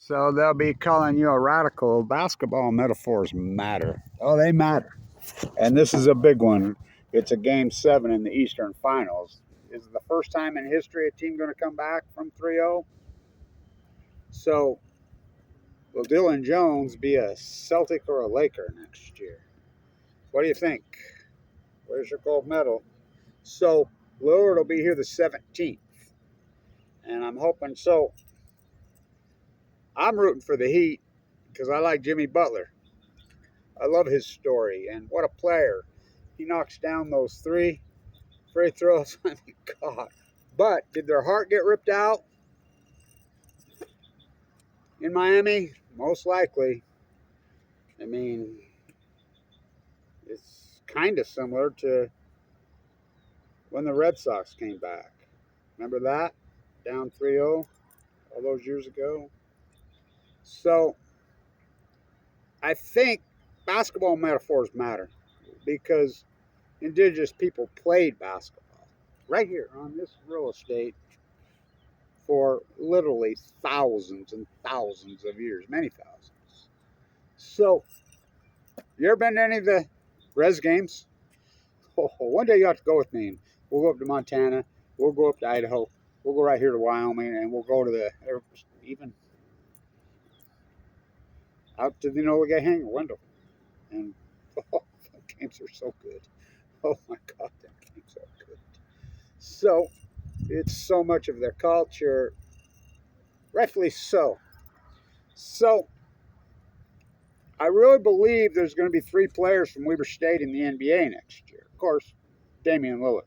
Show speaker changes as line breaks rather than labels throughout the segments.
So they'll be calling you a radical. Basketball metaphors matter. Oh, they matter. And this is a big one. It's a game 7 in the Eastern Finals. Is it the first time in history a team going to come back from 3-0? So will Dillon Jones be a Celtic or a Laker next year? What do you think? Where's your gold medal? So Lillard will be here the 17th. And I'm hoping so. I'm rooting for the Heat because I like Jimmy Butler. I love his story, and what a player. He knocks down those 3 free throws. I mean, God. But did their heart get ripped out in Miami? Most likely. I mean, it's kind of similar to when the Red Sox came back. Remember that? Down 3-0 all those years ago. So I think basketball metaphors matter because indigenous people played basketball right here on this real estate for literally thousands and thousands of years, many thousands. So, you ever been to any of the res games? Oh, one day you have to go with me. And we'll go up to Montana. We'll go up to Idaho. We'll go right here to Wyoming, and we'll go to the even out to the Enola Hangar window. And oh, the games are so good. Oh my God, the games are good. So it's so much of their culture, rightfully so. So I really believe there's going to be 3 players from Weber State in the NBA next year. Of course, Damian Lillard.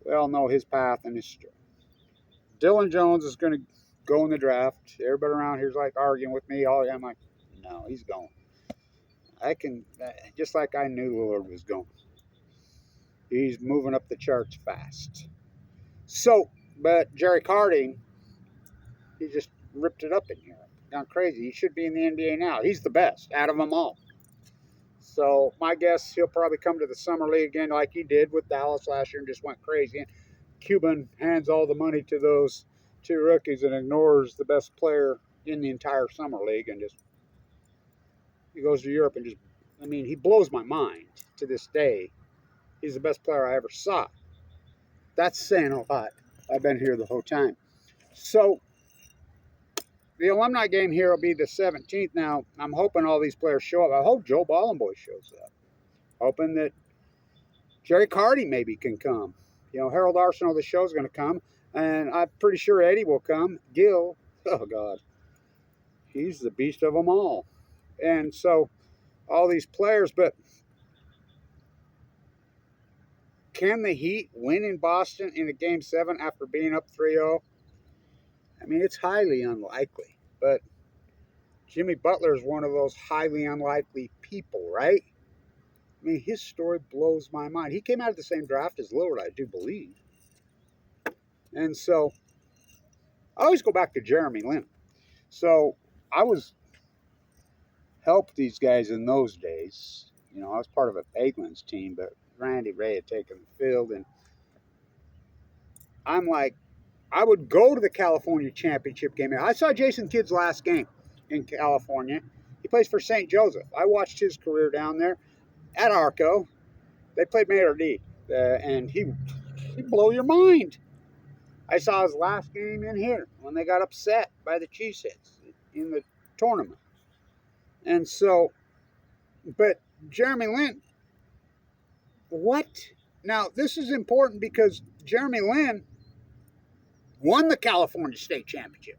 We all know his path and his story. Dillon Jones is going to go in the draft. Everybody around here's like arguing with me. Oh, yeah, I'm like, no, he's going. I can, just like I knew Lillard was going. He's moving up the charts fast. So, but Jerry Harding, he just ripped it up in here. Gone crazy. He should be in the NBA now. He's the best out of them all. So my guess, he'll probably come to the summer league again like he did with Dallas last year and just went crazy. And Cuban hands all the money to those 2 rookies and ignores the best player in the entire summer league and just he goes to Europe and just, I mean, he blows my mind to this day. He's the best player I ever saw. That's saying a lot. I've been here the whole time. So the alumni game here will be the 17th. Now, I'm hoping all these players show up. I hope Joe Ballenboy shows up. Hoping that Jerry Cardi maybe can come. You know, Harold Arsenal, the show's going to come. And I'm pretty sure Eddie will come. Gil, oh, God. He's the beast of them all. And so, all these players, but can the Heat win in Boston in a Game 7 after being up 3-0? I mean, it's highly unlikely. But Jimmy Butler is one of those highly unlikely people, right? I mean, his story blows my mind. He came out of the same draft as Lillard, I do believe. And so, I always go back to Jeremy Lin. So, I was helped these guys in those days. You know, I was part of a Bageman's team, but Randy Ray had taken the field. And I'm like, I would go to the California championship game. I saw Jason Kidd's last game in California. He plays for St. Joseph. I watched his career down there at Arco. They played Mater D, and he'd blow your mind. I saw his last game in here when they got upset by the Cheeseheads in the tournament. And so, but Jeremy Lin, what? Now, this is important because Jeremy Lin won the California State Championship.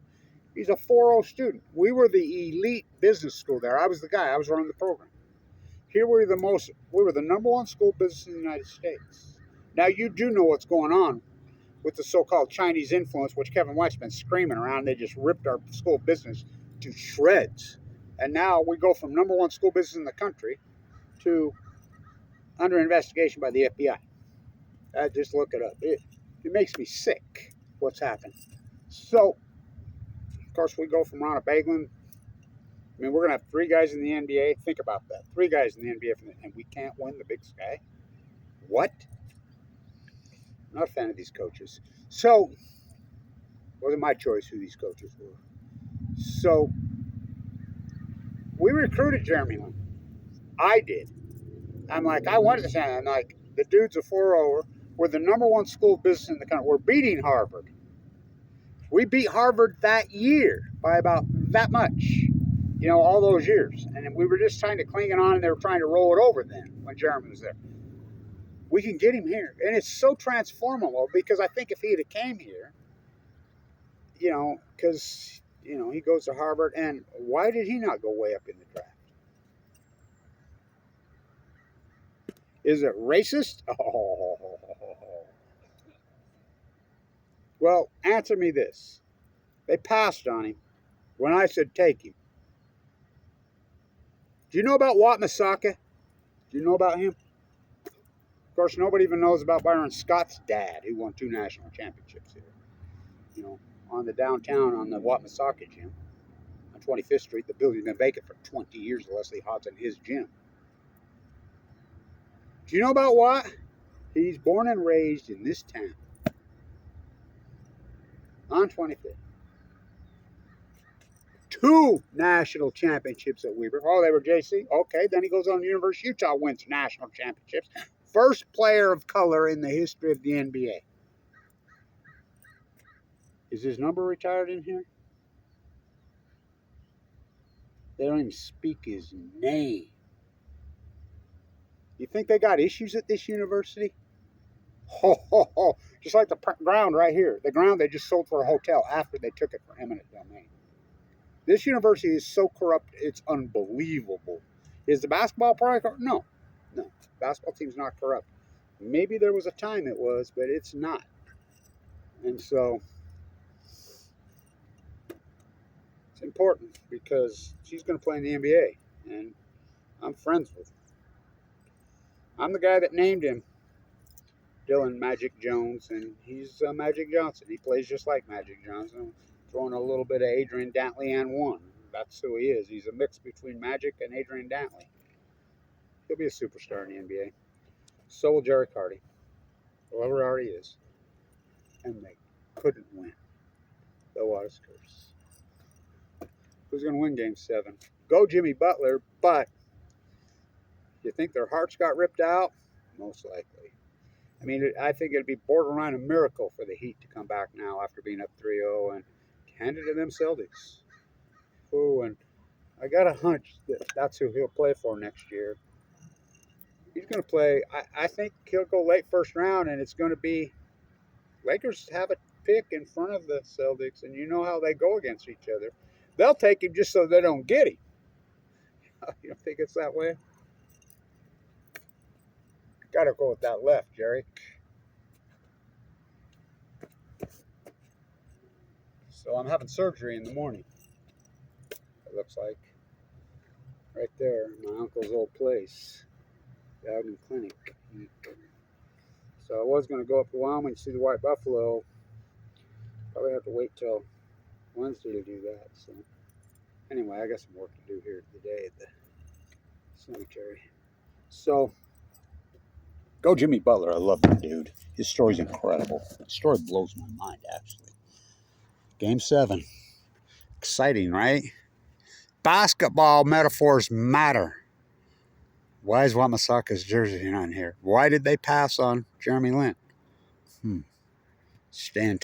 He's a 4.0 student. We were the elite business school there. I was the guy. I was running the program. Here we were the number 1 school business in the United States. Now, you do know what's going on with the so-called Chinese influence, which Kevin White's been screaming around. They just ripped our school business to shreds. And now we go from number 1 school business in the country to under investigation by the FBI. Just look it up. It makes me sick what's happened. So, of course, we go from Ronald Bagelin. I mean, we're going to have 3 guys in the NBA. Think about that. 3 guys in the NBA, and we can't win the Big Sky? What? I'm not a fan of these coaches. So, it wasn't my choice who these coaches were. So we recruited Jeremy Lin. I did. I'm like, I wanted to say, I'm like, the dude's a 4-0. We're the #1 school of business in the country. We're beating Harvard. We beat Harvard that year by about that much, all those years. And we were just trying to cling it on, and they were trying to roll it over then when Jeremy was there. We can get him here. And it's so transformable because I think if he had came here, because, he goes to Harvard, and why did he not go way up in the draft? Is it racist? Oh. Well, answer me this. They passed on him when I said take him. Do you know about Wat Masaka? Do you know about him? Of course, nobody even knows about Byron Scott's dad, who won 2 national championships here. On the downtown on the Wat Masaka gym on 25th Street. The building's been vacant for 20 years. Leslie Hodson, his gym. Do you know about Wat? He's born and raised in this town on 25th. 2 national championships at Weber. Oh, they were JC? Okay, then he goes on to University of Utah, wins national championships. First player of color in the history of the NBA. Is his number retired in here? They don't even speak his name. You think they got issues at this university? Just like the ground right here. The ground they just sold for a hotel after they took it for eminent domain. This university is so corrupt, it's unbelievable. Is the basketball probably corrupt? No. Basketball team's not corrupt. Maybe there was a time it was, but it's not. And so it's important because she's going to play in the NBA, and I'm friends with her. I'm the guy that named him Dillon Magic Jones, and he's Magic Johnson. He plays just like Magic Johnson, throwing a little bit of Adrian Dantley and one. That's who he is. He's a mix between Magic and Adrian Dantley. He'll be a superstar in the NBA. So will Jerry Carty. Whoever already is. And they couldn't win. The Waters curse. Who's going to win Game 7? Go Jimmy Butler, but you think their hearts got ripped out? Most likely. I mean, I think it'd be borderline a miracle for the Heat to come back now after being up 3-0 and hand it to them Celtics. Oh, and I got a hunch that that's who he'll play for next year. He's going to play, I think he'll go late first round, and it's going to be Lakers have a pick in front of the Celtics, and you know how they go against each other. They'll take him just so they don't get him. You don't think it's that way? Got to go with that left, Jerry. So I'm having surgery in the morning. It looks like right there, my uncle's old place, the Ogden Clinic. So I was going to go up to Wyoming to see the white buffalo. Probably have to wait till Wednesday to do that. So anyway, I got some work to do here today at the cemetery. So go Jimmy Butler. I love that dude. His story's incredible. His story blows my mind, actually. Game 7. Exciting, right? Basketball metaphors matter. Why is Wat Masaka's jersey not here? Why did they pass on Jeremy Lin? Stand